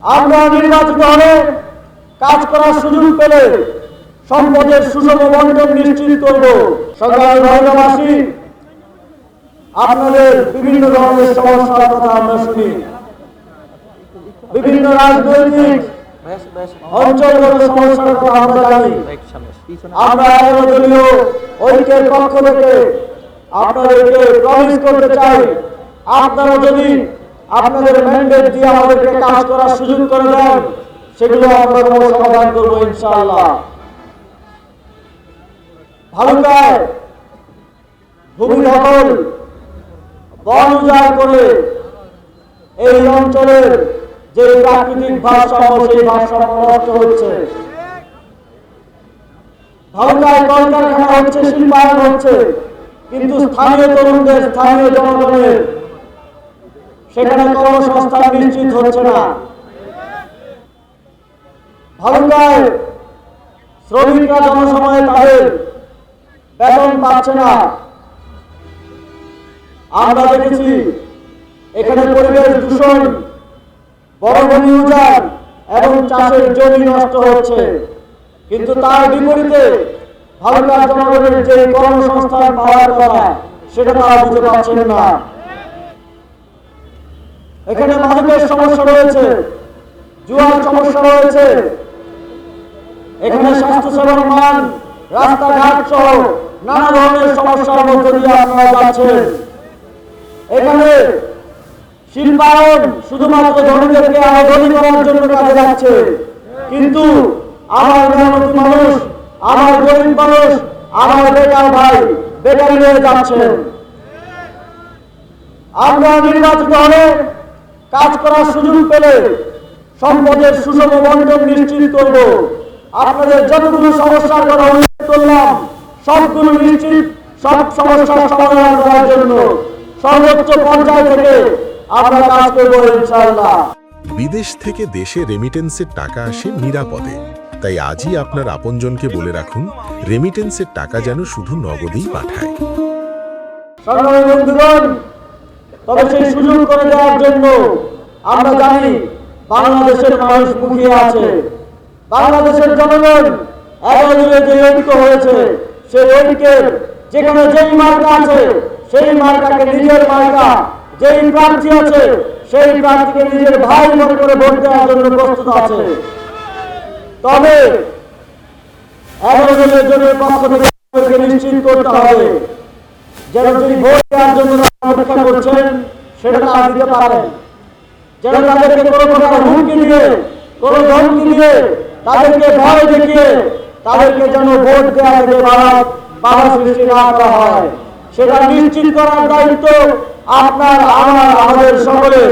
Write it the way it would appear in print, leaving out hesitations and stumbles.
আমরা নির্বাচিত হলে কাজ করার সুযোগ পেলে সম্পদের সুষম বন্টন নিশ্চিত করব। সংগ্রামী ভারতবাসী, আপনাদের বিভিন্ন ধরনের সমস্যার কথা আমরা শুনি, বিভিন্ন রাজনৈতিক অঞ্চলগত সমস্যার কথা আমরা জানি। আমরা একদলীয় ঐক্যের পক্ষ থেকে আপনাদেরকে প্রমিস করতে চাই, আপনারা যদি আপনাদের ম্যান্ডেট দিয়ে আমাদেরকে কাজ করার সুযোগ করে দেন, সেগুলো আমরা সমাধান করবো ইনশাআল্লাহ। ভালুকায় ভূমি দখল, বন উজাড় করে এই অঞ্চলের যে প্রাকৃতিক ভারসাম্য, সেই ভারসাম্য নষ্ট হচ্ছে। ভালুকায় কলকারখানা হচ্ছে, শিল্পায়ন হচ্ছে, কিন্তু স্থানীয় তরুণদের, স্থানীয় জনগণের সেখানে কর্মসংস্থান নিশ্চিত হচ্ছে না। ভালুকায় শ্রমিকরা জনসময়ে তাদের বেতন পাচ্ছে না। আমরা দেখেছি এখানে পরিবেশ দূষণ, বনভূমি উজাড় এবং চাষের জমি নষ্ট হচ্ছে, কিন্তু তার বিপরীতে ভালুকার জনগণের যে কর্মসংস্থান পাওয়ার কথা, সেটা তারা বুঝতে পারছেন না। এখানে মাদকের সমস্যা রয়েছে, জুয়ার সমস্যা রয়েছে, এখানে স্বাস্থ্যসেবার মান, রাস্তাঘাট সহ নানা ধরনের সমস্যার মধ্য দিয়ে আপনারা যাচ্ছেন। এখানে শিল্পায়ন শুধুমাত্র ধনীদেরকে আরো ধনী করার জন্য কাজে লাগছে, কিন্তু আমার মেহনতি মানুষ, আমার গরিব মানুষ, আমার বেকার ভাই বেকারি হয়ে যাচ্ছেন। আমরা নির্বাচিত হলে কাজ করার সুযোগ পেলে সম্পদের সুষম বন্টন নিশ্চিত করব। আপনাদের যতগুলো সমস্যার কথা উল্লেখ করলাম, সবগুলো নিশ্চিত, সব সমস্যার সমাধান করার জন্য সর্বোচ্চ পর্যায় থেকে আমরা কাজ করব ইনশাআল্লাহ। বিদেশ থেকে দেশে রেমিটেন্সের টাকা আসে নিরাপদে, তাই আজই আপনার আপনজনকে বলে রাখুন, রেমিটেন্সের টাকা যেন শুধু নগদেই পাঠায়। সংগ্রামী বন্ধুগণ, তবে সেই সুযোগ করে দেওয়ার জন্য আমরা জানি বাংলাদেশের মানুষ মুখিয়ে আছে। বাংলাদেশের জনগণ একজোটে যে ঐক্য হয়েছে, সেই ঐক্যের যেখানে যেই মার্কা আছে, সেই মার্কাকে নিজের মার্কা, যেই প্রার্থী আছে সেই প্রার্থীকে নিজের ভাই মনে করে ভোট দেওয়ার জন্য প্রস্তুত আছে। তবে একজনের জন্য পক্ষ থেকে নিশ্চিত করতে হবে যেন যিনি ভোট দেওয়ার জন্য অপেক্ষা করছেন সেটা তারা দিতে পারেন, যেন তাদেরকে কোনো প্রকার হুমকি দিয়ে, কোনো ধমকি দিয়ে, তাদেরকে ভয় দেখিয়ে তাদেরকে যেন ভোট দেওয়া থেকে বাধা সৃষ্টি না করা হয়, সেটা নিশ্চিত করার দায়িত্ব আপনার, আমার, আমাদের সকলের।